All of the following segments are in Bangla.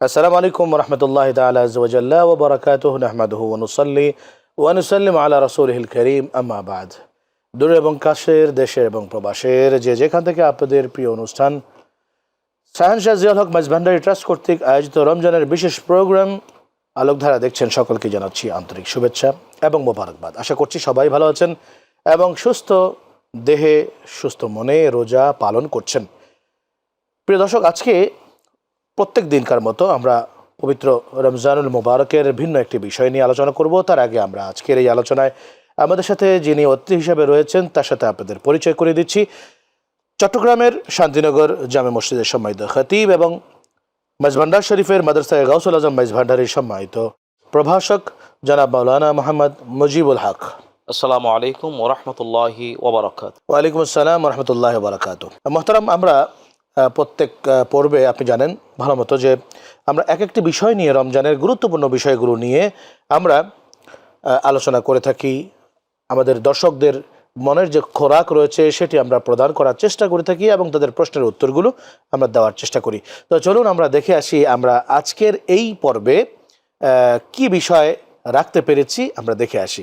আসসালামু আলাইকুম রহমতুল্লাহ তাআলা আযজা ওয়া জাল্লা ওয়া বারাকাতুহু নাহমাদুহু ওয়া নুসাল্লি ওয়া নুসাল্লিমু আলা রাসূলিহিল কারীম আম্মা বা'দ। দূরে এবং কাছের, দেশের এবং প্রবাসের যে যেখান থেকে আপনাদের প্রিয় অনুষ্ঠান শাহেনশাহ জিয়াউল হক মাইজভান্ডারি ট্রাস্ট কর্তৃক আয়োজিত রমজানের বিশেষ প্রোগ্রাম আলোকধারা দেখছেন, সকলকে জানাচ্ছি আন্তরিক শুভেচ্ছা এবং মোবারকবাদ। আশা করছি সবাই ভালো আছেন এবং সুস্থ দেহে সুস্থ মনে রোজা পালন করছেন। প্রিয় দর্শক, আজকে প্রত্যেক দিনকার মতো আমরা পবিত্র রমজানুল মুবারকের ভিন্ন একটি বিষয় নিয়ে আলোচনা করব। তার আগে আমরা আজকের এই আলোচনায় আমাদের সাথে যিনি অতিথি হিসেবে রয়েছেন তার সাথে আপনাদের পরিচয় করে দিচ্ছি। চট্টগ্রামের শান্তিনগর জামে মসজিদের সম্মানিত খতিব এবং মাইজভান্ডার শরীফের মাদ্রাসায় গাউসুল আজম মাইজভান্ডারির সম্মানিত প্রভাষক জনাব মাওলানা মোহাম্মদ মুজিবুল হক। আসসালামু আলাইকুম ওয়া রাহমাতুল্লাহি ওয়া বারাকাতুহু। ওয়ালাইকুম আসসালাম ওয়া রাহমাতুল্লাহি ওয়া বারাকাতুহু। মুহতারাম, আমরা প্রত্যেক পর্বে আপনি জানেন ভালো মতো যে আমরা এক একটি বিষয় নিয়ে, রমজানের গুরুত্বপূর্ণ বিষয়গুলো নিয়ে আমরা আলোচনা করে থাকি। আমাদের দর্শকদের মনের যে খোরাক রয়েছে সেটি আমরা প্রদান করার চেষ্টা করে থাকি এবং তাদের প্রশ্নের উত্তরগুলো আমরা দেওয়ার চেষ্টা করি। তো চলুন আমরা দেখে আসি আমরা আজকের এই পর্বে কি বিষয় রাখতে পেরেছি, আমরা দেখে আসি।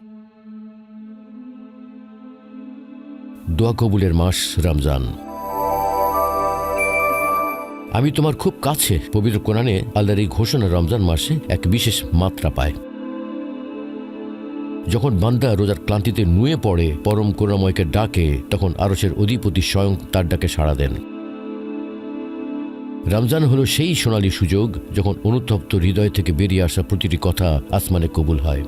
দোয়া কবুলের মাস রমজান। আমি তোমার খুব কাছে। পবিত্র কোরআনে আল্লাহর এই ঘোষণা রমজান মাসে এক বিশেষ মাত্রা পায়। যখন বান্দা রোজার ক্লান্তিতে নুয়ে পড়ে, পরম করুণাময়কে ডাকে, তখন আরশের অধিপতি স্বয়ং তার ডাকে সাড়া দেন। রমজান হলো সেই সোনালী সুযোগ যখন অনুতপ্ত হৃদয় থেকে বেরিয়ে আসা প্রতিটি কথা আসমানে কবুল হয়।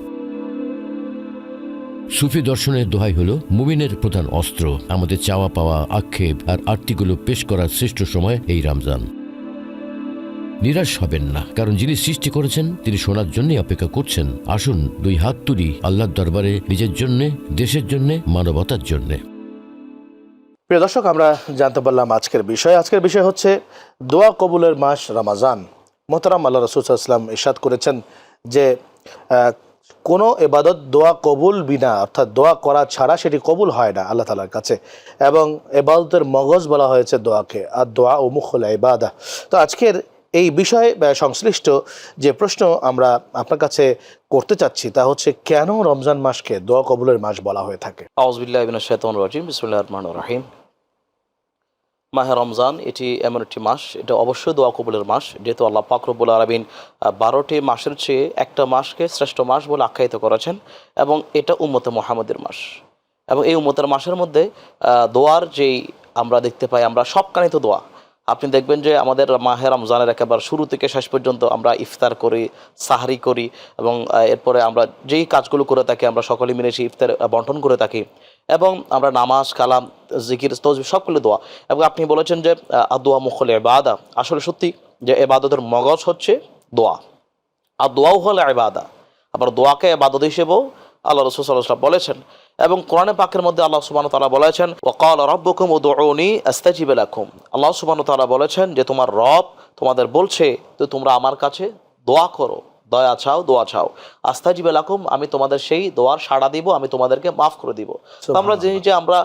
সুফি দর্শনের দোহাই হলো মুমিনের প্রধান অস্ত্র। আমাদের চাওয়া পাওয়া, আক্ষেপ আর আরতিগুলো পেশ করার শ্রেষ্ঠ সময় এই রমজান। নিরাশ হবেন না, কারণ যিনি সৃষ্টি করেছেন তিনি শোনার জন্যই অপেক্ষা করছেন। আসুন দুই হাত তুলি আল্লাহর দরবারে, নিজের জন্যে, দেশের জন্যে, মানবতার জন্যে। প্রিয় দর্শক, আমরা জানতে পারলাম আজকের বিষয় হচ্ছে দোয়া কবুলের মাস রমজান। মোহতারাম, আল্লাহ রাসূল সাল্লাল্লাহু আলাইহি ওয়াসাল্লাম ইরশাদ করেছেন যে কোনো ইবাদত দোয়া কবুল বিনা, অর্থাৎ দোয়া করা ছাড়া সেটি কবুল হয় না আল্লাহ তাআলার কাছে, এবং ইবাদতের মগজ বলা হয়েছে দোয়াকে, আর দোয়া ও মুখুল ইবাদা। তো আজকের এই বিষয়ে সংশ্লিষ্ট যে প্রশ্ন আমরা আপনার কাছে করতে চাচ্ছি তা হচ্ছে, কেন রমজান মাসকে দোয়া কবুলের মাস বলা হয়ে থাকে? আউযু বিল্লাহি মিনাশ শাইতানির রাজিম। বিসমিল্লাহির রহমানির রহিম। মাহে রমজান এটি এমন একটি মাস, এটা অবশ্যই দোয়া কবুলের মাস, যেহেতু আল্লাহ পাক রব্বুল আলামিন 12টি মাসের চেয়ে একটা মাসকে শ্রেষ্ঠ মাস বলে আখ্যায়িত করেছেন, এবং এটা উম্মতে মুহাম্মাদের মাস। এবং এই উম্মতের মাসের মধ্যে দোয়ার যেই আমরা দেখতে পাই, আমরা সবখানেই তো দোয়া। আপনি দেখবেন যে আমাদের মাহে রমজানের একেবারে শুরু থেকে শেষ পর্যন্ত আমরা ইফতার করি, সাহরি করি, এবং এরপরে আমরা যেই কাজগুলো করে থাকি আমরা সকলে মিলে সেই ইফতার বন্টন করে থাকি, এবং আমরা নামাজ, কালাম, জিকির, তাসবিহ সবগুলো দোয়া। এবং আপনি বলেছেন যে দোয়া মুখুল ইবাদা। আসলে সত্যি যে ইবাদতের মগজ হচ্ছে দোয়া, আর দোয়াও হল ইবাদা। আবার দোয়াকে ইবাদত হিসেবেও আল্লাহ রাসূল সাল্লাল্লাহু আলাইহি ওয়াসাল্লাম বলেছেন। এবং কোরআনে পাকের মধ্যে আল্লাহ সুবহানাহু ওয়া তাআলা বলেছেন, ওয়াকাল রাব্বুকুম উদউনি আস্তাজিব লাকুম। আল্লাহ সুবহানাহু ওয়া তাআলা বলেছেন যে তোমার রব তোমাদের বলছে যে তোমরা আমার কাছে দোয়া করো, দয়া চাও, দোয়া চাও। আস্তাজিব লাকুম, আমি তোমাদের সেই দোয়ার সাড়া দিব, আমি তোমাদেরকে মাফ করে দিব। তো আমরা জানি যে আমরা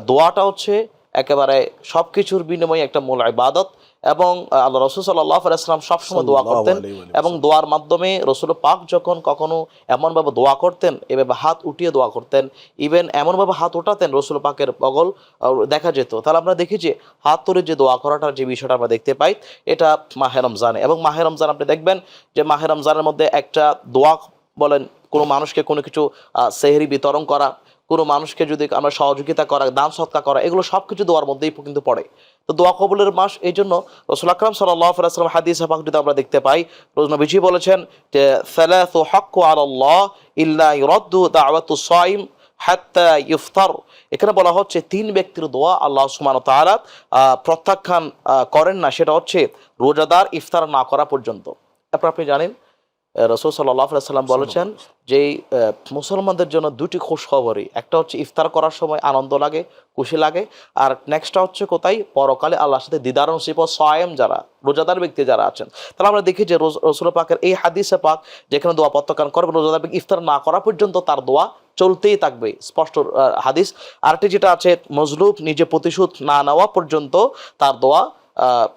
দোয়াটা হচ্ছে একেবারে সব কিছুর বিনিময়ে একটা মূল ইবাদত, এবং আল্লাহ রাসূল সাল্লাল্লাহু আলাইহি ওয়াসাল্লাম সবসময় দোয়া করতেন, এবং দোয়ার মাধ্যমে রাসূল পাক যখন কখনো এমনভাবে দোয়া করতেন, এভাবে হাত উঠিয়ে দোয়া করতেন, ইভেন এমনভাবে হাত ওঠাতেন রাসূল পাকের বগল দেখা যেত। তাহলে আমরা দেখি যে হাত তুলে যে দোয়া করাটার যে বিষয়টা আমরা দেখতে পাই, এটা মাহে রমজানে। এবং মাহে রমজান আপনি দেখবেন যে মাহে রমজানের মধ্যে একটা দোয়া বলেন, কোনো মানুষকে কোনো কিছু সেহরি বিতরণ করা, কোনো মানুষকে যদি আমরা সহযোগিতা করা, দান সৎকার করা, এগুলো সব কিছু দোয়ার মধ্যেই কিন্তু পড়ে। তো দোয়া কবুলের মাস, এই জন্য রাসূল আকরাম সাল্লাল্লাহু আলাইহি ওয়াসাল্লাম হাদিসে পাক যদি আমরা দেখতে পাই, নবীজি বলেছেন যে সালাসু হাক্কু আলাল্লাহ ইল্লা ইউরাদ্দু দাওয়াতুস সাইম হাত্তা ইফতার। এখানে বলা হচ্ছে 3 ব্যক্তির দোয়া আল্লাহ সুবহানাহু ওয়া তাআলা প্রত্যাখ্যান করেন না, সেটা হচ্ছে রোজাদার ইফতার না করা পর্যন্ত। তারপর আপনি জানেন রাসূল সাল্লাল্লাহু আলাইহি ওয়াসাল্লাম বলেছেন যে মুসলমানদের জন্য 2টি খুশখবরি, একটা হচ্ছে ইফতার করার সময় আনন্দ লাগে, খুশি লাগে, আর নেক্সটটা হচ্ছে কোথায়, পরকালে আল্লাহর সাথে দিদার নসিব ও সায়েম, যারা রোজাদার ব্যক্তি যারা আছেন। তাহলে আমরা দেখি যে রাসূল পাকের এই হাদিসে পাক যেখানে দোয়া প্রত্যাখ্যান করবে, রোজাদার ব্যক্তি ইফতার না করা পর্যন্ত তার দোয়া চলতেই থাকবে, স্পষ্ট হাদিস। আরেকটি যেটা আছে, মজলুম নিজে প্রতিশোধ না নেওয়া পর্যন্ত তার দোয়া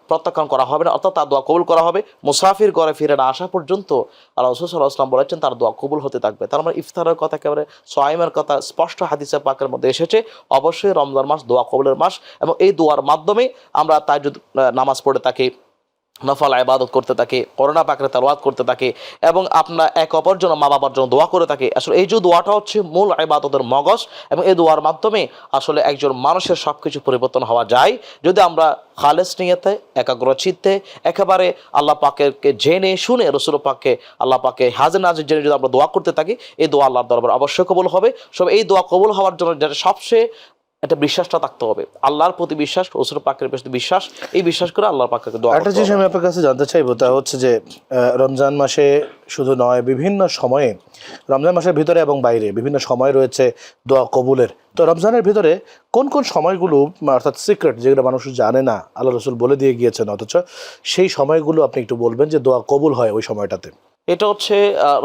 প্রত্যাখ্যান করা হবে না, অর্থাৎ তার দোয়া কবুল করা হবে। মুসাফির ঘরে ফিরে না আসা পর্যন্ত আল্লাহ রাসূল সাল্লাল্লাহু আলাইহি ওয়াসাল্লাম বলেছেন তার দোয়া কবুল হতে থাকবে। তার মানে ইফতারের কথা, একেবারে সোয়াইমের কথা স্পষ্ট হাদিসে পাকের মধ্যে এসেছে। অবশ্যই রমজান মাস দোয়া কবুলের মাস, এবং এই দোয়ার মাধ্যমে আমরা তাহাজ্জুদ নামাজ পড়ে থাকি, নফল ইবাদত করতে থাকে, করোনা পাকের তেলাওয়াত করতে থাকে, এবং আপনার এক অপর জন্য মা বাবার জন্য দোয়া করে থাকে। আসলে এই যে দোয়াটা হচ্ছে মূল ইবাদতের মগজ, এবং এই দোয়ার মাধ্যমে আসলে একজন মানুষের সব কিছু পরিবর্তন হওয়া যায় যদি আমরা খালেস নিয়তে, একাগ্র চিত্তে, একেবারে আল্লাহ পাকেরকে জেনে শুনে, রসুল পাককে, আল্লাহ পাকে হাজির নাজির জেনে যদি আমরা দোয়া করতে থাকি, এই দোয়া আল্লাহর দরবার অবশ্যই কবুল হবে। সব এই দোয়া কবুল হওয়ার জন্য যেটা সবচেয়ে একটা বিশ্বাসটা থাকতে হবে, আল্লাহর প্রতি বিশ্বাস, রসুল পাকের প্রতি বিশ্বাস। এই বিশ্বাস করে আল্লাহর পাককে দোয়া করতে হবে। একটা জিনিস আমি আপনার কাছে জানতে চাইবো, তা হচ্ছে যে রমজান মাসে শুধু নয়, বিভিন্ন সময়ে, রমজান মাসের ভিতরে এবং বাইরে বিভিন্ন সময় রয়েছে দোয়া কবুলের। তো রমজানের ভিতরে কোন কোন সময়গুলো, অর্থাৎ সিক্রেট, যেগুলো মানুষ জানে না, আল্লাহ রসুল বলে দিয়ে গিয়েছেন, অথচ সেই সময়গুলো আপনি একটু বলবেন যে দোয়া কবুল হয় ওই সময়টাতে? এটা হচ্ছে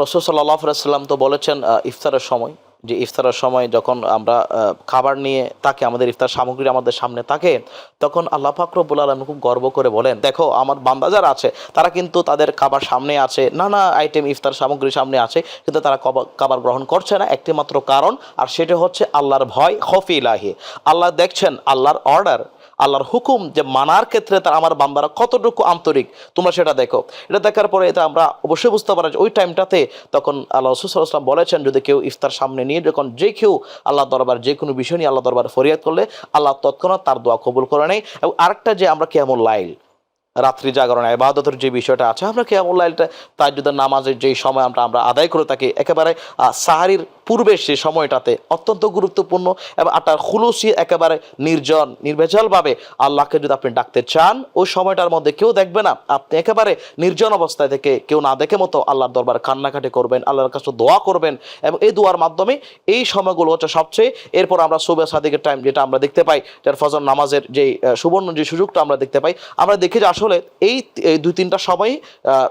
রসুল সাল্লাল্লাহু আলাইহি ওয়াসাল্লাম তো বলেছেন ইফতারের সময়, যে ইফতারের সময় যখন আমরা খাবার নিয়ে তাকে, আমাদের ইফতার সামগ্রী আমাদের সামনে থাকে, তখন আল্লাহ পাক রব্বুল আলামিন খুব গর্ব করে বলেন, দেখো আমার বান্দা যারা আছে তারা কিন্তু তাদের খাবার সামনে আছে, নানা আইটেম ইফতার সামগ্রী সামনে আছে, কিন্তু তারা খাবার গ্রহণ করছে না একটি মাত্র কারণ, আর সেটা হচ্ছে আল্লাহর ভয়, খৌফ ইলাহি। আল্লাহ দেখছেন আল্লাহর অর্ডার, আল্লাহর হুকুম যে মানার ক্ষেত্রে তার আমার বান্দারা কতটুকু আন্তরিক, তোমরা সেটা দেখো। এটা দেখার পরে এটা আমরা অবশ্যই বুঝতে পারি যে ওই টাইমটাতে তখন আল্লাহ রাসূল সাল্লাল্লাহু আলাইহি ওয়াসাল্লাম বলেছেন, যদি কেউ ইফতার সামনে নিয়ে যখন যে কেউ আল্লাহ দরবার যে কোনো বিষয় নিয়ে আল্লাহ দরবার ফরিয়াদ করলে আল্লাহ তৎক্ষণাৎ তার দোয়া কবুল করে নেয়। এবং আরেকটা যে আমরা কিয়ামুল লাইল, রাত্রি জাগরণ ইবাদতের যে বিষয়টা আছে, আমরা কিয়ামুল লাইলটা তাহাজ্জুদের নামাজের যেই সময় আমরা আদায় করে থাকি, একেবারে সাহারির পূর্বে সে সময়টাতে অত্যন্ত গুরুত্বপূর্ণ, এবং আটার খুলুসি একেবারে নির্জন নির্ভেজালভাবে আল্লাহকে যদি আপনি ডাকতে চান, ওই সময়টার মধ্যে কেউ দেখবে না, আপনি একেবারে নির্জন অবস্থায় থেকে কেউ না দেখে মতো আল্লাহর দরবার কান্নাকাটি করবেন, আল্লাহর কাছে দোয়া করবেন, এবং এই দোয়ার মাধ্যমে এই সময়গুলো হচ্ছে সবচেয়ে। এরপর আমরা সুবহ সাদিকের টাইম যেটা আমরা দেখতে পাই, যার ফজর নামাজের যেই সুবর্ণ যে সুযোগটা আমরা দেখতে পাই, আমরা দেখি যে আসলে এই 2-3টা সময়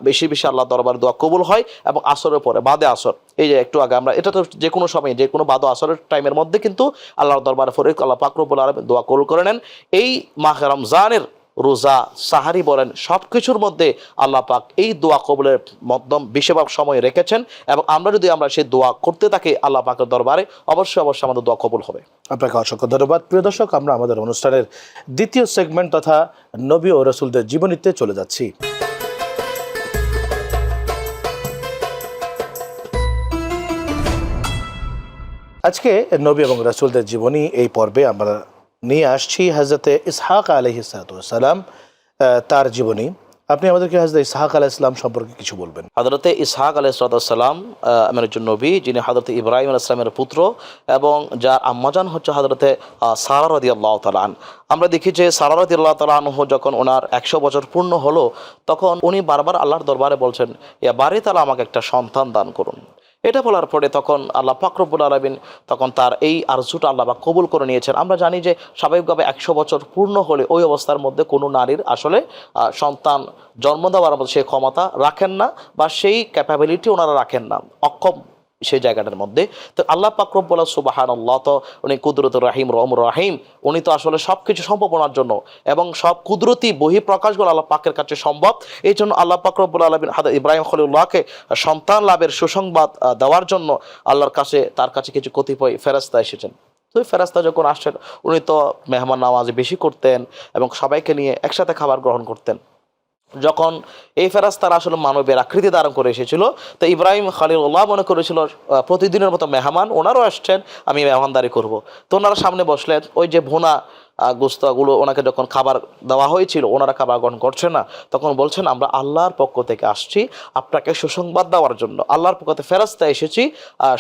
বেশি বেশি আল্লাহ দরবার দোয়া কবুল হয়। এবং আসরের পরে, বাদে আসর, এই যে একটু আগে আমরা, এটা তো যে কোনো সময়, যে কোনো বাদ আসরের টাইমের মধ্যে কিন্তু আল্লাহর দরবারে ফরিক আল্লাহ পাক রব্বুল আলামিন দোয়া কবুল করে নেন। এই মাহে রমজানের রোজা, সাহারি বলেন, সব কিছুর মধ্যে আল্লাহ পাক এই দোয়া কবুলের মধ্যম বেশিরভাগ সময় রেখেছেন, এবং আমরা যদি আমরা সেই দোয়া করতে থাকি আল্লাহ পাকের দরবারে, অবশ্যই অবশ্যই আমাদের দোয়া কবুল হবে। আপনাকে অসংখ্য ধন্যবাদ। প্রিয় দর্শক, আমরা আমাদের অনুষ্ঠানের দ্বিতীয় সেগমেন্ট তথা নবী ও রাসূলদের জীবনীতে চলে যাচ্ছি। আজকে নবী এবং রাসূলদের জীবনী এই পর্বে আমরা নিয়ে আসছি হযরতে ইসহাক আলাইহিস সালাম, তার জীবনী। আপনি আমাদেরকে হযরত ইসহাক আলাইহিস সালাম সম্পর্কে কিছু বলবেন। হযরতে ইসহাক আলাইহিস সালাম আমার একজন নবী, যিনি হযরতে ইব্রাহিম আলাইহিস সালামের পুত্র, এবং যার আম্মাজান হচ্ছে হযরতে সারা রাদিয়াল্লাহু তাআলা আনহা। আমরা দেখি যে সারা রাদিয়াল্লাহু তাআলা আনহা যখন ওনার 100 বছর পূর্ণ হলো, তখন উনি বারবার আল্লাহর দরবারে বলছেন, ইয়া বারি তাআলা আমাকে একটা সন্তান দান করুন। এটা বলার পরে তখন আল্লাহ পাক রব্বুল আলামিন তখন তার এই আরজুটা আল্লাহ পাক কবুল করে নিয়েছেন। আমরা জানি যে স্বাভাবিকভাবে 100 বছর পূর্ণ হলে ওই অবস্থার মধ্যে কোনো নারীর আসলে সন্তান জন্ম দেওয়ার মতো সেই ক্ষমতা রাখেন না, বা সেই ক্যাপাবিলিটি ওনারা রাখেন না, অক্ষম সেই জায়গাটার মধ্যে। তো আল্লাহ পাক রব্বুল সুবহানাল্লাহ, তো উনি কুদরতুর রাহিম, রহমুর রাহিম, উনি তো আসলে সব কিছু সম্ভব ওনার জন্য, এবং সব কুদরতি বহিঃপ্রকাশগুলো আল্লাহ পাকের কাছে সম্ভব। এই জন্য আল্লাহ পাক রব্বুল আলামিন হযরত ইব্রাহিম খলিলুল্লাহকে সন্তান লাভের সুসংবাদ দেওয়ার জন্য আল্লাহর কাছে, তার কাছে কিছু কতিপয় ফেরেশতা এসেছেন। তো ওই ফেরেশতা যখন আসছেন, উনি তো মেহমান নামাজি বেশি করতেন, এবং সবাইকে নিয়ে একসাথে খাবার গ্রহণ করতেন। যখন এই ফেরেশতারা আসলে মানবের আকৃতি ধারণ করে এসেছিল, তো ইব্রাহিম খলিলুল্লাহ মনে করেছিল প্রতিদিনের মতো মেহমান ওনারও আসছেন, আমি মেহমানদারি করব। তো ওনারা সামনে বসলেন, ওই যে ভুনা গোস্তাগুলো ওনাকে যখন খাবার দেওয়া হয়েছিল, ওনারা খাবার গ্রহণ করছে না, তখন বলছেন, আমরা আল্লাহর পক্ষ থেকে আসছি আপনাকে সুসংবাদ দেওয়ার জন্য, আল্লাহর পক্ষ থেকে ফেরেশতা এসেছি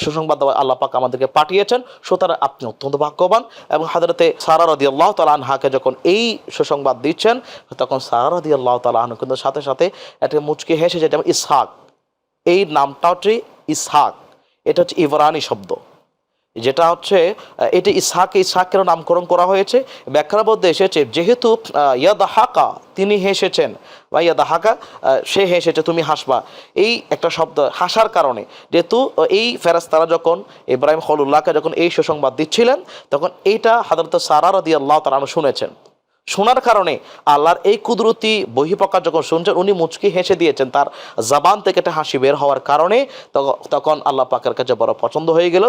সুসংবাদ দেওয়া, আল্লাহ পাক আমাদেরকে পাঠিয়েছেন, সুতরাং আপনি অত্যন্ত ভাগ্যবান। এবং হযরতে সারা রাদিয়াল্লাহু তাআলা আনহাকে যখন এই সুসংবাদ দিচ্ছেন, তখন সারা রাদিয়াল্লাহু তাআলা আনহা কিন্তু সাথে সাথে একটা মুচকি হেসে যায়। যেমন ইসহাক, এই নামটা হচ্ছে ইসহাক, এটা হচ্ছে ইবরানি শব্দ, যেটা হচ্ছে এটি ইসহাকের নামকরণ করা হয়েছে। ব্যাখ্যার মধ্যে এসেছে, যেহেতু ইয়াদহাকা তিনি হেসেছেন, বা ইয়াদহাকা সে হেসেছে, তুমি হাসবা, এই একটা শব্দ হাসার কারণে, যেহেতু এই ফেরেশতারা যখন ইব্রাহিম খলিলুল্লাহকে যখন এই সুসংবাদ দিচ্ছিলেন, তখন এইটা হযরত সারা রাদিয়াল্লাহু তাআলা শুনেছেন। শোনার কারণে আল্লাহর এই কুদরতি বহিঃপ্রকাশ যখন শুনছেন, উনি মুচকি হেসে দিয়েছেন, তার জবান থেকে একটা হাসি বের হওয়ার কারণে তখন আল্লাহ পাকের কাছে বড় পছন্দ হয়ে গেল।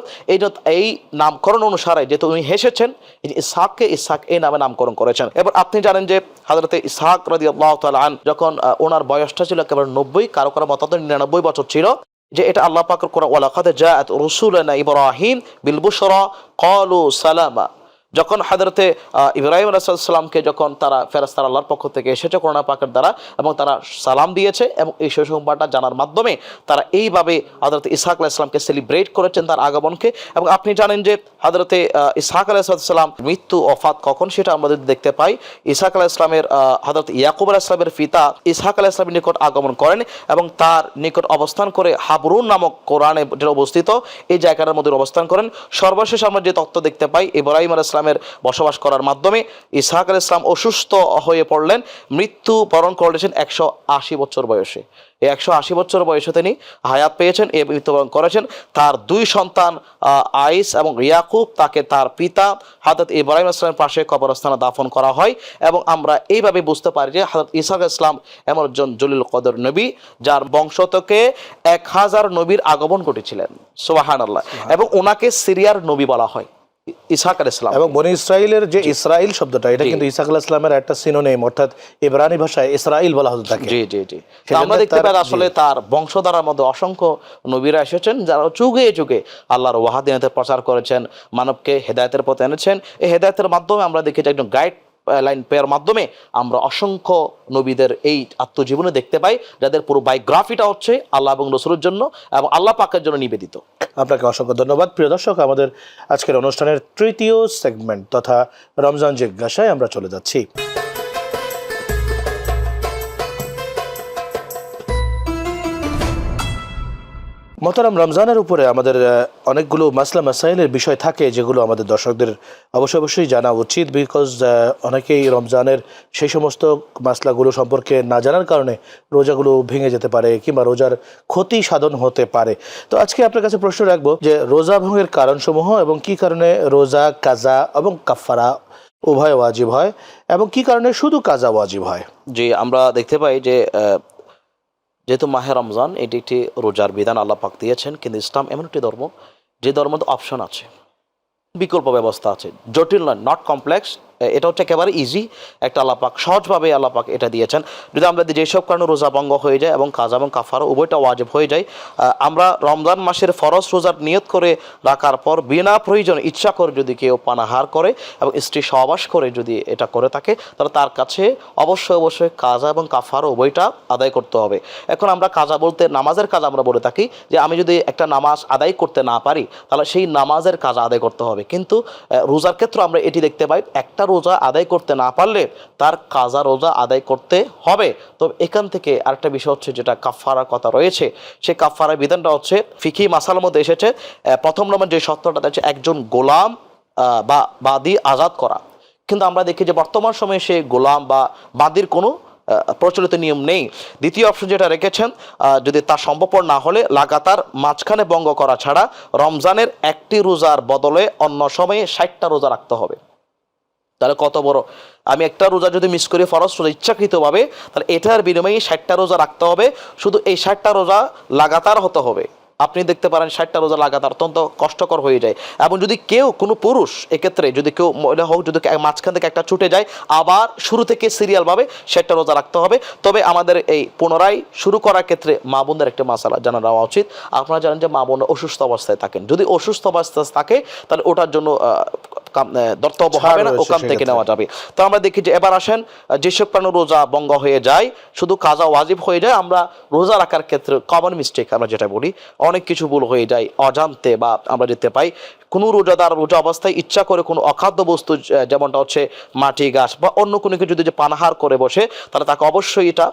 এই নামকরণ অনুসারে যেহেতু উনি হেসেছেন, ইসহাককে ইসহাক এই নামে নামকরণ করেছেন। এবার আপনি জানেন যে হযরতে ইসহাক রাদিয়াল্লাহু তাআলা আন যখন ওনার বয়সটা ছিল একেবারে 90, কারো কারো মতামতে 99 বছর ছিল, যে এটা আল্লাহ পাকের কোরআন, ওয়ালাকাদ জাআত রুসুলুনা ইব্রাহিম বিল বুশরা ক্বালু সালামা। যখন হযরতে ইব্রাহিম আলাইহিস সালামকে যখন তারা ফেরেশতারা আল্লাহর পক্ষ থেকে এসেছে কোরআন পাকের দ্বারা, এবং তারা সালাম দিয়েছে, এবং এই সুসংবাদটা জানার মাধ্যমে তারা এইভাবে হযরতে ইসহাক আলাইহিস সালামকে সেলিব্রেট করেছেন তার আগমনকে। এবং আপনি জানেন যে হযরতে ইসহাক আলাইহিস সালাম মৃত্যু ওফাত কখন সেটা আমরা দেখতে পাই। ইসহাক আলাইহিস সালামের হযরত ইয়াকুব আলাইহিস সালামের পিতা ইসহাক আলাইহিস সালামের নিকট আগমন করেন এবং তার নিকট অবস্থান করে হাবরুন নামক কোরআনে যেটা অবস্থিত এই জায়গাটার মধ্যে অবস্থান করেন। সর্বশেষ আমরা যে তথ্য দেখতে পাই, ইব্রাহিম আলাইহিস সালামের বসবাস করার মাধ্যমে ইসহাক আলাইহিস সালাম অসুস্থ হয়ে পড়লেন, মৃত্যু বরণ করেছেন 180 বছর বয়সে। এই 180 বছর বয়সে তিনি হায়াত পেয়েছেন, এ মৃত্যুবরণ করেছেন। তার 2 সন্তান আইস এবং ইয়াকুব, তাকে তার পিতা হযরত ইব্রাহিম আলাইহিস সালামের পাশে কবরস্থানে দাফন করা হয়। এবং আমরা এইভাবে বুঝতে পারি যে হযরত ঈসা আলাইহিস সালাম এমন একজন জলিল কদর নবী, যার বংশ থেকে 1000 নবীর আগমন ঘটেছিলেন। সুবহানাল্লাহ। এবং ওনাকে সিরিয়ার নবী বলা হয়, ইসহাক আলাইহিস সালাম। এবং বনি ইসরাইলের যে ইসরাইল শব্দটা, এটা কিন্তু ইসহাক আলাইহিস সালামের একটা সিনোনিম, অর্থাৎ ইব্রানি ভাষায় ইসরাইল বলা হতো তাকে। জি জি জি। আমরা দেখতে পাই আসলে তার বংশধারার মধ্যে অসংখ্য নবীরা এসেছেন, যারা যুগে যুগে আল্লাহর ওয়াহাদিয়াতে প্রচার করেছেন, মানবকে হেদায়েতের পথে এনেছেন। এই হেদায়েতের মাধ্যমে আমরা দেখি যে একজন গাইড লাইন পেয়ার মাধ্যমে আমরা অসংখ্য নবীদের এই আত্মজীবনে দেখতে পাই, যাদের পুরো বায়োগ্রাফিটা হচ্ছে আল্লাহ এবং রসুলের জন্য এবং আল্লাহ পাকের জন্য নিবেদিত। আপনাকে অসংখ্য ধন্যবাদ। প্রিয় দর্শক, আমাদের আজকের অনুষ্ঠানের তৃতীয় সেগমেন্ট তথা রমজান জিজ্ঞাসায় আমরা চলে যাচ্ছি। মোহতারাম, রমজানের উপরে আমাদের অনেকগুলো মাসলা মাসাইলের বিষয় থাকে, যেগুলো আমাদের দর্শকদের অবশ্যই জানা উচিত। বিকজ অনেকেই রমজানের সেই সমস্ত মাসলাগুলো সম্পর্কে না জানার কারণে রোজাগুলো ভেঙে যেতে পারে কিংবা রোজার ক্ষতি সাধন হতে পারে। তো আজকে আপনার কাছে প্রশ্ন রাখবো যে রোজা ভঙ্গের কারণসমূহ এবং কি কারণে রোজা কাজা এবং কাফারা উভয় ওয়াজিব হয়, এবং কি কারণে শুধু কাজা ওয়াজিব হয়। জি, আমরা দেখতে পাই যে যেহেতু মাহে রমজান এটি একটি রোজার বিধান আল্লাহ পাক দিয়েছেন, কিন্তু ইসলাম এমন একটি ধর্ম যে ধর্মের অপশন আছে, বিকল্প ব্যবস্থা আছে, জটিল নয়, নট কমপ্লেক্স। এটা হচ্ছে একেবারে ইজি একটা আল্লাহ পাক সহজভাবে আল্লাহ পাক এটা দিয়েছেন। যদি আমরা যেসব কারণে রোজা ভঙ্গ হয়ে যায় এবং কাজা এবং কাফারা উভয়টা ওয়াজিব হয়ে যায়, আমরা রমজান মাসের ফরজ রোজার নিয়ত করে রাখার পর বিনা প্রয়োজনে ইচ্ছা করে যদি কেউ পানাহার করে এবং স্ত্রী সহবাস করে যদি এটা করে থাকে, তাহলে তার কাছে অবশ্যই কাজা এবং কাফারা উভয়টা আদায় করতে হবে। এখন আমরা কাজা বলতে নামাজের কাজ আমরা বলে থাকি, যে আমি যদি একটা নামাজ আদায় করতে না পারি তাহলে সেই নামাজের কাজা আদায় করতে হবে। কিন্তু রোজার ক্ষেত্রে আমরা এটি দেখতে পাই, একটা রোজা আদায় করতে না পারলে তার কাজা রোজা আদায় করতে হবে। তবে এখান থেকে আরেকটা বিষয় হচ্ছে, যেটা কাফারার কথা রয়েছে, সেই কাফারার বিধানটা হচ্ছে ফিকি মাসালার মধ্যে এসেছে। প্রথম নম্বর যে সত্যটা হচ্ছে একজন গোলাম বা বাদী আজাদ করা। কিন্তু আমরা দেখি যে বর্তমান সময়ে সেই গোলাম বা বাদীর কোনো প্রচলিত নিয়ম নেই। দ্বিতীয় অপশন যেটা রেখেছেন, যদি তা সম্ভবপর না হলে লাগাতার মাঝখানে ভঙ্গ করা ছাড়া রমজানের একটি রোজার বদলে অন্য সময়ে 60টা রোজা রাখতে হবে। তাহলে কত বড়! আমি একটা রোজা যদি মিস করি ফরজ রোজা ইচ্ছাকৃতভাবে, তাহলে এটার বিনিময়ে 60টা রোজা রাখতে হবে। শুধু এই 60টা রোজা লাগাতার হতে হবে। আপনি দেখতে পারেন 60টা রোজা লাগাতার অত্যন্ত কষ্টকর হয়ে যায়। এবং যদি কেউ কোনো পুরুষ, এক্ষেত্রে যদি কেউ মহিলা হোক, যদি মাঝখান থেকে একটা ছুটে যায়, আবার শুরু থেকে সিরিয়ালভাবে 60টা রোজা রাখতে হবে। তবে আমাদের এই পুনরায় শুরু করার ক্ষেত্রে মা বোনদের একটা মাসালা জানা নেওয়া উচিত। আপনারা জানেন যে মা বোন অসুস্থ অবস্থায় থাকেন, যদি অসুস্থ অবস্থায় থাকে তাহলে ওটার জন্য দর্তব্য হবে না, ওখান থেকে নেওয়া যাবে। তো আমরা দেখি যে এবার আসেন, যেসব কারণে রোজা ভঙ্গ হয়ে যায়, শুধু কাজা ওয়াজিব হয়ে যায়। আমরা রোজা রাখার ক্ষেত্রে কমন মিস্টেক আমরা যেটা বলি, অনেক কিছু ভুল হয়ে যায় অজান্তে, বা আমরা দেখতে পাই কোনো রোজাদার রোজা অবস্থায় ইচ্ছা করে কোনো অখাদ্য বস্তু, যেমনটা হচ্ছে মাটি গাছ বা অন্য কোনো কিছু যদি পানাহার করে বসে, তাহলে তাকে অবশ্যই এটা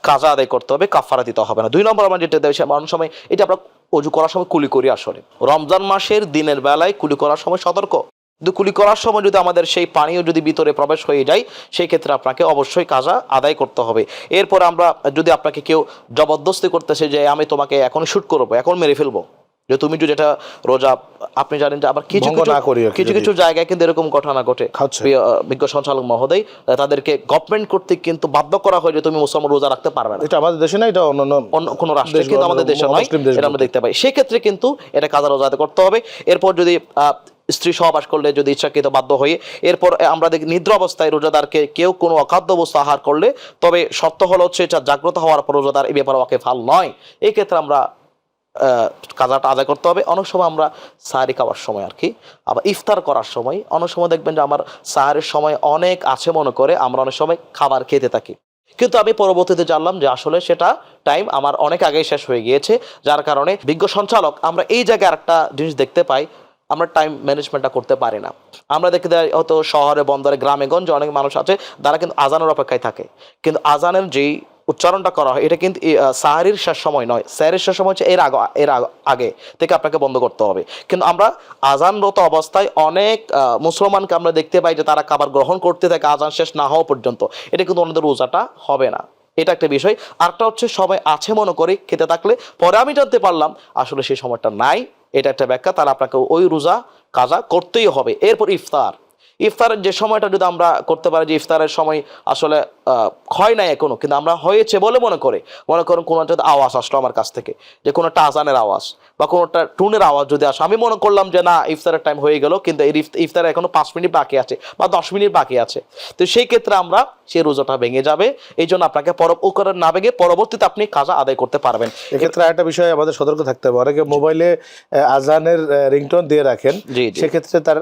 কাজা আদায় করতে হবে, কাফারা দিতে হবে না। 2 নম্বর আমরা যেটা দেয়, অনেক সময় এটা আমরা অজু করার সময় কুলি করি। আসলে রমজান মাসের দিনের বেলায় কুলি করার সময় সতর্ক, কিন্তু কুলি করার সময় যদি আমাদের সেই পানিও যদি ভিতরে প্রবেশ হয়ে যায়, সেই ক্ষেত্রে আপনাকে অবশ্যই কাজা আদায় করতে হবে। এরপর আমরা যদি আপনাকে কেউ জবরদস্তি করতেছে যে আমি তোমাকে এখন শুট করবো, এখন মেরে ফেলবো, যে তুমি যদি এটা রোজা, আপনি জানেন যে আবার কিছু ভঙ্গ না করি আর কি, কিছু যদি। কিছু জায়গায় কিন্তু এরকম ঘটনা ঘটে, খাচ্ছে। বিজ্ঞ সঞ্চালক মহোদয় তাদেরকে গভর্নমেন্ট কর্তৃক কিন্তু বাধ্য করা হয় যে তুমি মুসলমান রোজা রাখতে পারবে না। এটা আমাদের দেশে না, এটা অন্য অন্য কোনো রাষ্ট্রে, কিন্তু আমাদের দেশে নয়, মুসলিম দেশগুলোতে। এটা আমরা দেখতে পাই। সেক্ষেত্রে কিন্তু এটা কাজা রোজাতে করতে হবে। এরপর যদি স্ত্রী সহবাস করলে, যদি ইচ্ছাকৃত বাধ্য হয়ে, এরপর আমরা দেখি নিদ্রা অবস্থায় রোজাদারকে কেউ কোনো অখাদ্য বস্তু আহার করলে, তবে শর্ত হলো হচ্ছে এটা জাগ্রত হওয়ার পর রোজাদার এই ব্যাপারে ওয়াকিফাল নয়, এই ক্ষেত্রে আমরা কাজাটা আদায় করতে হবে। অনেক সময় আমরা সাহারি খাওয়ার সময় আর কি, আবার ইফতার করার সময় অনেক সময় দেখবেন যে আমার সাহারির সময় অনেক আছে মনে করে আমরা অনেক সময় খাবার খেতে থাকি, কিন্তু আমি পরবর্তীতে জানলাম যে আসলে সেটা টাইম আমার অনেক আগেই শেষ হয়ে গিয়েছে, যার কারণে বিজ্ঞ সঞ্চালক আমরা এই জায়গায় আরেকটা জিনিস দেখতে পাই, আমরা টাইম ম্যানেজমেন্টটা করতে পারি না। আমরা দেখতে যাই হয়তো শহরে, বন্দরে, গ্রামে গঞ্জে অনেক মানুষ আছে যারা কিন্তু আজানের অপেক্ষায় থাকে, কিন্তু আজানের যেই উচ্চারণটা করা হয় এটা কিন্তু সাহারির শেষ সময় নয়, সাহারির শেষ সময় হচ্ছে এর আগে থেকে আপনাকে বন্ধ করতে হবে। কিন্তু আমরা আজানরত অবস্থায় অনেক মুসলমানকে আমরা দেখতে পাই যে তারা খাবার গ্রহণ করতে থাকে আজান শেষ না হওয়া পর্যন্ত, এটা কিন্তু ওনাদের রোজাটা হবে না, এটা একটা বিষয়। আরেকটা হচ্ছে সবাই আছে মনে করে খেতে থাকলে পরে আমি জানতে পারলাম আসলে সেই সময়টা নাই, এটা একটা ব্যাখ্যা, তাহলে আপনাকে ওই রোজা কাজা করতেই হবে। এরপর ইফতারের যে সময়টা যদি আমরা করতে পারি, যে ইফতারের সময় আসলে হয় নাই এখনো, কিন্তু আমরা হয়েছে বলে মনে করুন কোনো একটা আওয়াজ আসলো আমার কাছ থেকে, যে কোনো একটা আজানের আওয়াজ বা কোনো একটা টুনের আওয়াজ যদি আসে, আমি মনে করলাম যে না ইফতারের টাইম হয়ে গেল, কিন্তু এই ইফতারে এখনো 5 মিনিট বাকি আছে বা 10 মিনিট বাকি আছে, তো সেই ক্ষেত্রে আমরা সেই রোজাটা ভেঙে যাবে। এই জন্য আপনাকে না ভেঙে পরবর্তীতে আপনি কাজা আদায় করতে পারবেন। এক্ষেত্রে একটা বিষয় আমাদের সতর্ক থাকতে হবে, অনেকে মোবাইলে আজানের রিংটোন দিয়ে রাখেন, সেক্ষেত্রে তার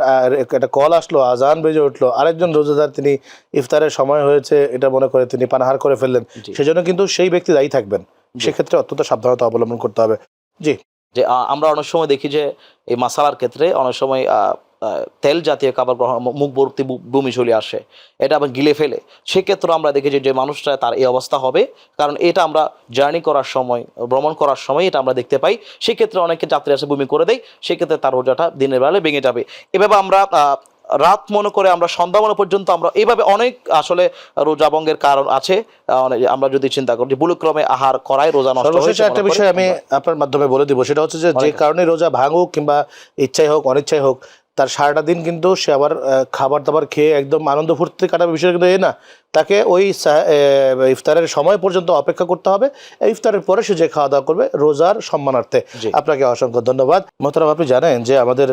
একটা কল আসলো, আজান বেজে উঠলো, আরেকজন রোজাদার তিনি ইফতারের সময় হয়েছে এটা মনে করে তিনি পানাহার করে ফেললেন, সেজন্য কিন্তু সেই ব্যক্তি দায়ী থাকবেন, সেক্ষেত্রে অত্যন্ত সাবধানতা অবলম্বন করতে হবে। জি, যে আমরা অনেক সময় দেখি যে এই মাসালার ক্ষেত্রে অনেক সময় তেল জাতীয় খাবার মুখ ভর্তি বমি চলে আসে, এটা আবার গিলে ফেলে, সেক্ষেত্রে আমরা দেখি যে মানুষটা তার এই অবস্থা হবে, কারণ এটা আমরা জার্নি করার সময়, ভ্রমণ করার সময় এটা আমরা দেখতে পাই। সেক্ষেত্রে অনেকে যাত্রী আসে বমি করে দেয়, সেক্ষেত্রে তার রোজাটা দিনের বেলায় ভেঙে যাবে। এভাবে আমরা রাত মনে করে আমরা সন্ধ্যা মনে পর্যন্ত আমরা এইভাবে অনেক আসলে রোজা ভঙ্গের কারণ আছে। আমরা যদি চিন্তা করি যে ভুলক্রমে আহার করায় রোজা নষ্ট হয়েছে। একটা বিষয় আমি আপনার মাধ্যমে বলে দিব, সেটা হচ্ছে যে কারণে রোজা ভাঙুক কিংবা ইচ্ছাই হোক অনিচ্ছাই হোক, তার সারাটা দিন কিন্তু সে আবার খাবার দাবার খেয়ে একদম আনন্দ ফুর্তি কাটাবে, বিষয় কিন্তু এ না, তাকে ওই ইফতারের সময় পর্যন্ত অপেক্ষা করতে হবে, ইফতারের পরে সে যে খাওয়া দাওয়া করবে রোজার সম্মানার্থে। আপনাকে অসংখ্য ধন্যবাদ। মোহতারাম, আপনি জানেন যে আমাদের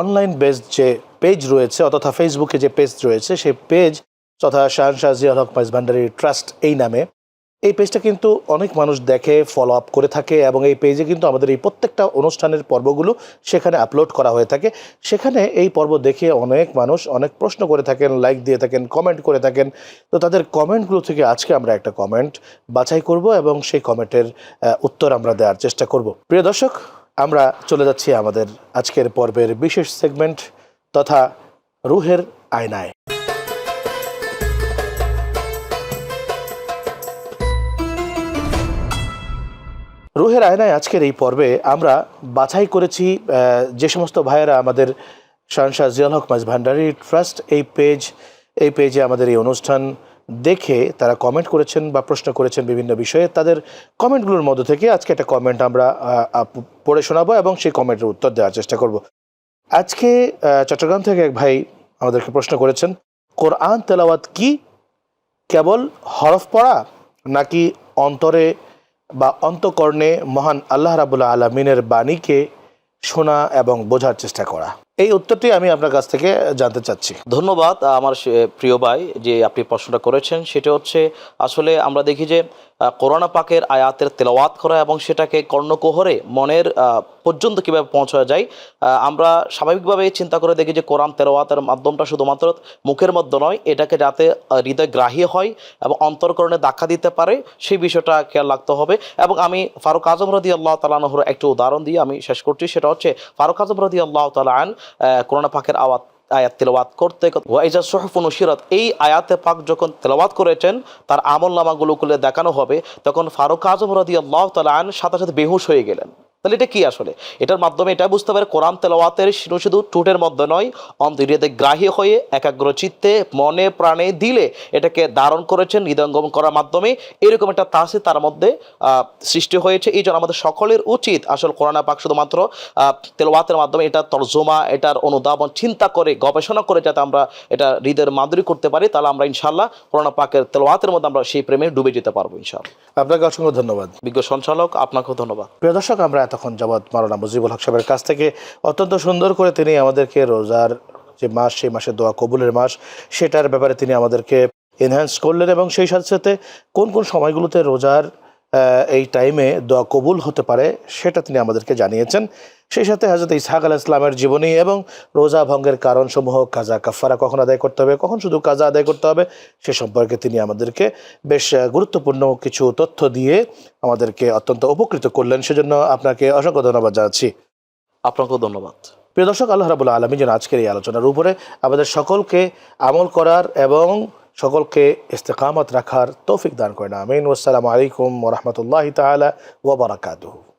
অনলাইন বেসড যে পেজ রয়েছে তথা ফেসবুকে যে পেজ রয়েছে, সেই পেজ তথা শাহনশাহ জিয়াউল হক মাইজভান্ডারি ট্রাস্ট এই নামে এই পেজটা কিন্তু অনেক মানুষ দেখে, ফলো আপ করে থাকে, এবং এই পেজে কিন্তু আমাদের এই প্রত্যেকটা অনুষ্ঠানের পর্বগুলো সেখানে আপলোড করা হয়ে থাকে। সেখানে এই পর্ব দেখে অনেক মানুষ অনেক প্রশ্ন করে থাকেন, লাইক দিয়ে থাকেন, কমেন্ট করে থাকেন। তো তাদের কমেন্টগুলো থেকে আজকে আমরা একটা কমেন্ট বাছাই করব এবং সেই কমেন্টের উত্তর আমরা দেওয়ার চেষ্টা করব। প্রিয় দর্শক, আমরা চলে যাচ্ছি আমাদের আজকের পর্বের বিশেষ সেগমেন্ট তথা রুহের আয়নায়। রুহের আয়নায় আজকের এই পর্বে আমরা বাছাই করেছি যে সমস্ত ভাইয়েরা আমাদের শাহনশাহ জিয়াউল হক মাইজভান্ডারি ট্রাস্ট এই পেজে আমাদের এই অনুষ্ঠান দেখে তারা কমেন্ট করেছেন বা প্রশ্ন করেছেন বিভিন্ন বিষয়ে, তাদের কমেন্টগুলোর মধ্য থেকে আজকে একটা কমেন্ট আমরা পড়ে শোনাবো এবং সেই কমেন্টের উত্তর দেওয়ার চেষ্টা করব। আজকে চট্টগ্রাম থেকে এক ভাই আমাদেরকে প্রশ্ন করেছেন, কোরআন তেলাওয়াত কি কেবল হরফ পড়া নাকি অন্তরে বা অন্তঃকরণে মহান আল্লাহ রাব্বুল আলামিনের বাণীকে শোনা এবং বোঝার চেষ্টা করা? এই উত্তরটি আমি আপনার কাছ থেকে জানতে চাচ্ছি। ধন্যবাদ আমার প্রিয় ভাই, যে আপনি প্রশ্নটা করেছেন। সেটা হচ্ছে আসলে আমরা দেখি যে কোরআন পাকের আয়াতের তেলাওয়াত করা এবং সেটাকে কর্ণকুহরে মনের পর্যন্ত কীভাবে পৌঁছানো যায়, আমরা স্বাভাবিকভাবে চিন্তা করে দেখি যে কোরআন তেলাওয়াতের মাধ্যমটা শুধুমাত্র মুখের মধ্যে নয়, এটাকে যাতে হৃদয় গ্রাহী হয় এবং অন্তরকরণে দেখা দিতে পারে সেই বিষয়টা খেয়াল রাখতে হবে। এবং আমি ফারুক আজম রাদিয়াল্লাহু তাআলা আনহুর একটু উদাহরণ দিয়ে আমি শেষ করছি। সেটা হচ্ছে ফারুক আজম রাদিয়াল্লাহু তাআলা আন কোরআন পাকের আয়াত তেলাওয়াত করতে ওয়াইজা সুহুফ নুশিরাত, এই আয়াতে পাক যখন তেলাওয়াত করেছেন তার আমলনামাগুলো খুলে দেখানো হবে, তখন ফারুক আজম রাদিয়াল্লাহু তাআলা আন সাথে সাথে বেহুশ হয়ে গেলেন। তাহলে এটা কি আসলে? এটার মাধ্যমে এটা বুঝতে পারে কোরআন তেলাওয়াতের শুধু ঠোঁটের মধ্যে নয়, অন্তর্হৃদয়ে গ্রাহী হয়ে একাগ্র চিত্তে মনে প্রাণে দিলে এটাকে ধারণ করেছেন হৃদয়ঙ্গম করার মাধ্যমে। এরকম একটা তাসির তার মধ্যে সৃষ্টি হয়েছে। এই জন্য আমাদের সকলের উচিত আসলে কোরআন পাক শুধুমাত্র তেলাওয়াতের মাধ্যমে এটা তর্জমা, এটার অনুধাবন চিন্তা করে গবেষণা করে যাতে আমরা এটা হৃদয়ের মাধুরী করতে পারি, তাহলে আমরা ইনশাআল্লাহ কোরআন পাকের তেলাওয়াতের মধ্যে আমরা সেই প্রেমে ডুবে যেতে পারবো ইনশাআল্লাহ। আপনাকে অসংখ্য ধন্যবাদ। বিজ্ঞ সঞ্চালক, আপনাকেও ধন্যবাদ। প্রিয় দর্শক, আমরা এতক্ষণ যাবৎ মাওলানা মুজিবুল হক সাহেবের কাছ থেকে অত্যন্ত সুন্দর করে তিনি আমাদেরকে রোজার যে মাস, সেই মাসে দোয়া কবুলের মাস, সেটার ব্যাপারে তিনি আমাদেরকে এনহ্যান্স করলেন এবং সেই সাথে সাথে কোন কোন সময়গুলোতে রোজার এই টাইমে দোয়া কবুল হতে পারে সেটা তিনি আমাদেরকে জানিয়েছেন। সেই সাথে হযরত ইসহাক আলাইহিস সালামের জীবনী এবং রোজা ভঙ্গের কারণসমূহ, কাজা কাফারা কখন আদায় করতে হবে, কখন শুধু কাজা আদায় করতে হবে, সে সম্পর্কে তিনি আমাদেরকে বেশ গুরুত্বপূর্ণ কিছু তথ্য দিয়ে আমাদেরকে অত্যন্ত উপকৃত করলেন। সেজন্য আপনাকে অসংখ্য ধন্যবাদ জানাচ্ছি। আপনাকেও ধন্যবাদ। প্রিয় দর্শক, আল্লাহ রাব্বুল আলামিন যেন আজকের এই আলোচনার উপরে আমাদের সকলকে আমল করার এবং সকলকে ইস্তেকামত রাখার তৌফিক দান করেন। আমিন। ওয়াসসালামু আলাইকুম ওয়া রাহমাতুল্লাহি তাআলা ওয়া বারাকাতুহু।